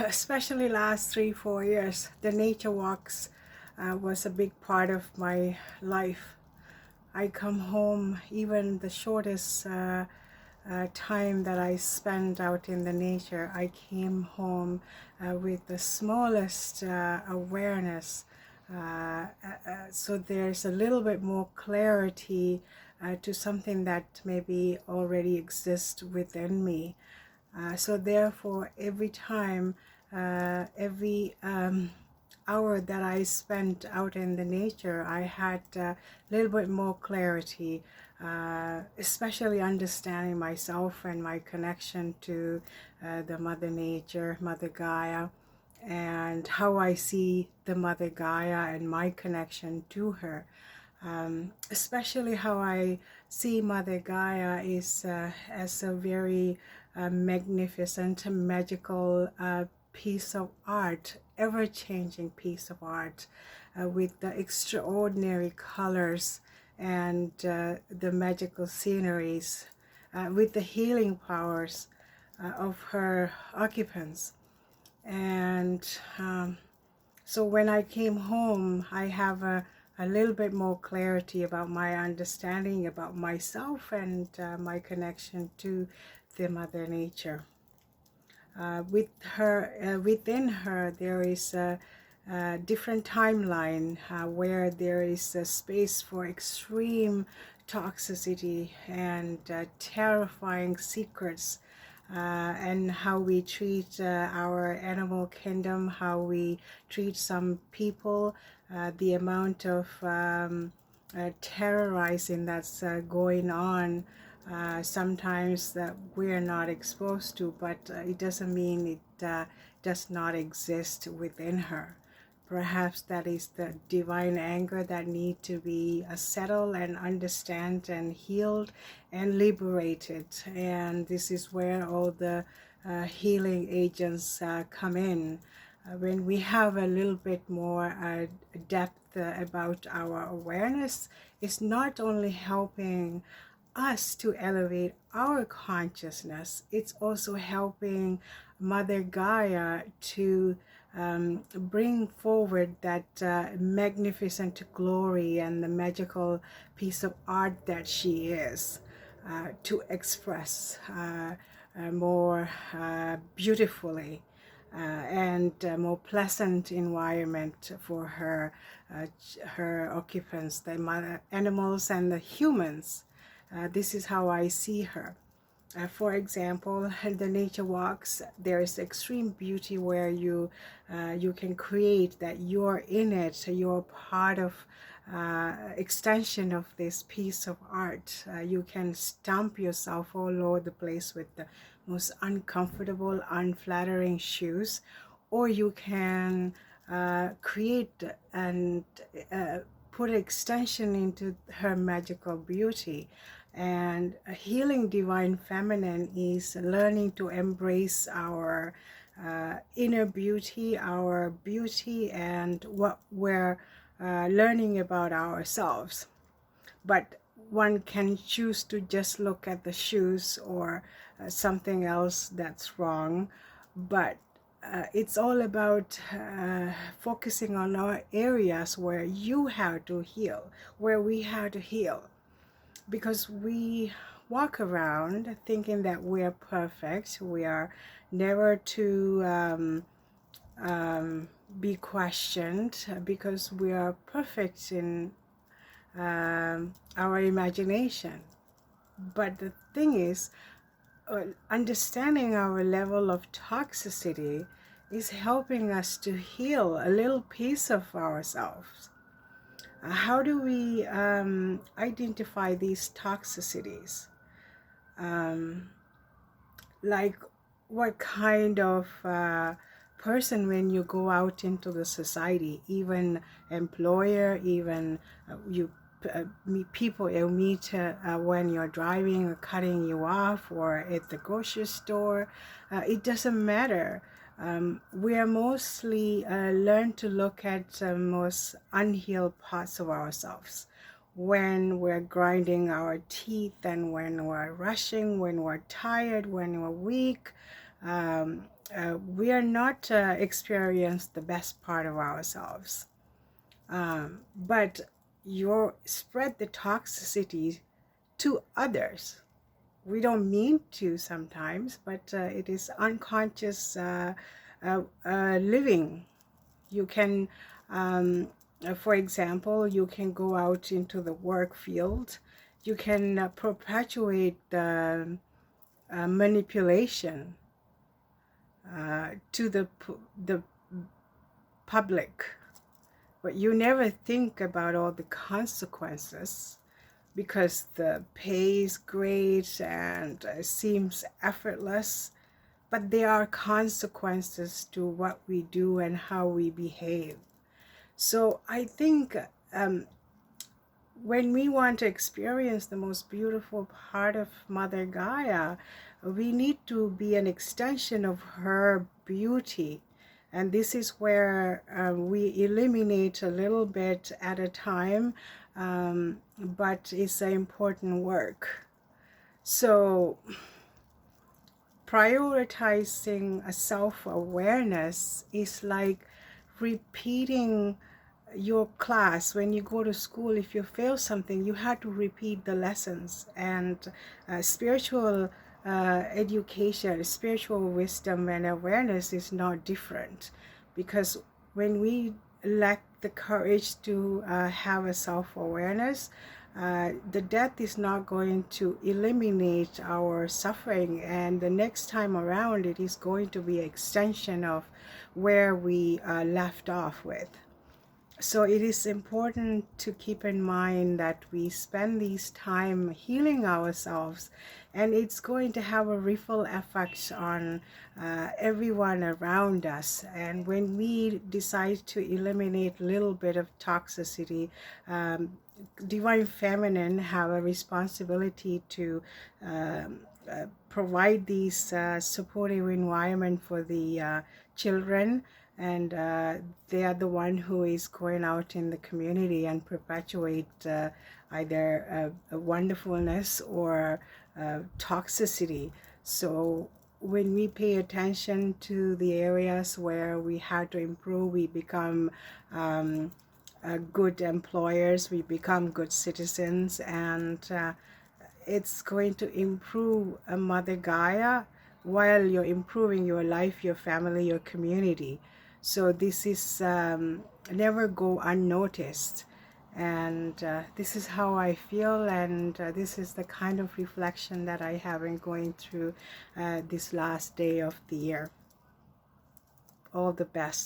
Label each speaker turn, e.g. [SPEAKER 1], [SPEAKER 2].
[SPEAKER 1] Especially last 3-4 years, the nature walks was a big part of my life. I come home, even the shortest time that I spent out in the nature, I came home with the smallest awareness. So there's a little bit more clarity to something that maybe already exists within me. So therefore, every time, every hour that I spent out in the nature, I had a little bit more clarity, especially understanding myself and my connection to the Mother Nature, Mother Gaia, and how I see the Mother Gaia and my connection to her. Especially how I see Mother Gaia is as a very magnificent, magical piece of art, ever-changing piece of art with the extraordinary colors and the magical sceneries, with the healing powers of her occupants. And so when I came home, I have a little bit more clarity about my understanding about myself and my connection to the Mother Nature. Within her, there is a different timeline where there is a space for extreme toxicity and terrifying secrets, and how we treat our animal kingdom, how we treat some people, the amount of terrorizing that's going on, sometimes that we're not exposed to, but it doesn't mean it does not exist within her. Perhaps that is the divine anger that need to be settled and understand and healed and liberated. And this is where all the healing agents come in. When we have a little bit more depth about our awareness, it's not only helping us to elevate our consciousness, it's also helping Mother Gaia to bring forward that magnificent glory and the magical piece of art that she is, to express more beautifully and more pleasant environment for her occupants, the mother animals and the humans. This is how I see her. For example, the nature walks, there is extreme beauty where you can create that you're in it, you're part of extension of this piece of art. You can stomp yourself all over the place with the most uncomfortable, unflattering shoes, or you can create and put extension into her magical beauty. And a healing divine feminine is learning to embrace our inner beauty, our beauty, and what we're learning about ourselves. But one can choose to just look at the shoes or something else that's wrong. But it's all about focusing on our areas where you have to heal, where we have to heal. Because we walk around thinking that we are perfect, we are never to be questioned, because we are perfect in our imagination. But the thing is, understanding our level of toxicity is helping us to heal a little piece of ourselves. How do we identify these toxicities? Like what kind of person when you go out into the society, even employer, even you meet people you meet when you're driving or cutting you off, or at the grocery store, it doesn't matter. We are mostly learn to look at most unhealed parts of ourselves when we're grinding our teeth, and when we're rushing, when we're tired, when we're weak. we are not experience the best part of ourselves, but you spread the toxicity to others. We don't mean to sometimes, but it is unconscious living. You can, for example, you can go out into the work field. You can perpetuate the manipulation to the public, but you never think about all the consequences, because the pay is great and seems effortless, but there are consequences to what we do and how we behave. So I think when we want to experience the most beautiful part of Mother Gaia, we need to be an extension of her beauty. And this is where we eliminate a little bit at a time, but it's an important work. So prioritizing a self-awareness is like repeating your class. When you go to school, if you fail something, you have to repeat the lessons. And spiritual education, spiritual wisdom and awareness is not different, because when we lack the courage to have a self-awareness, the death is not going to eliminate our suffering, and the next time around it is going to be an extension of where we left off with. So it is important to keep in mind that we spend this time healing ourselves, and it's going to have a ripple effect on everyone around us. And when we decide to eliminate a little bit of toxicity, Divine Feminine have a responsibility to provide these supportive environment for the children, and they are the one who is going out in the community and perpetuate either wonderfulness or toxicity. So when we pay attention to the areas where we have to improve, we become good employers, we become good citizens, and it's going to improve Mother Gaia while you're improving your life, your family, your community. So this is never go unnoticed. And this is how I feel, and this is the kind of reflection that I have been going through this last day of the year. All the best.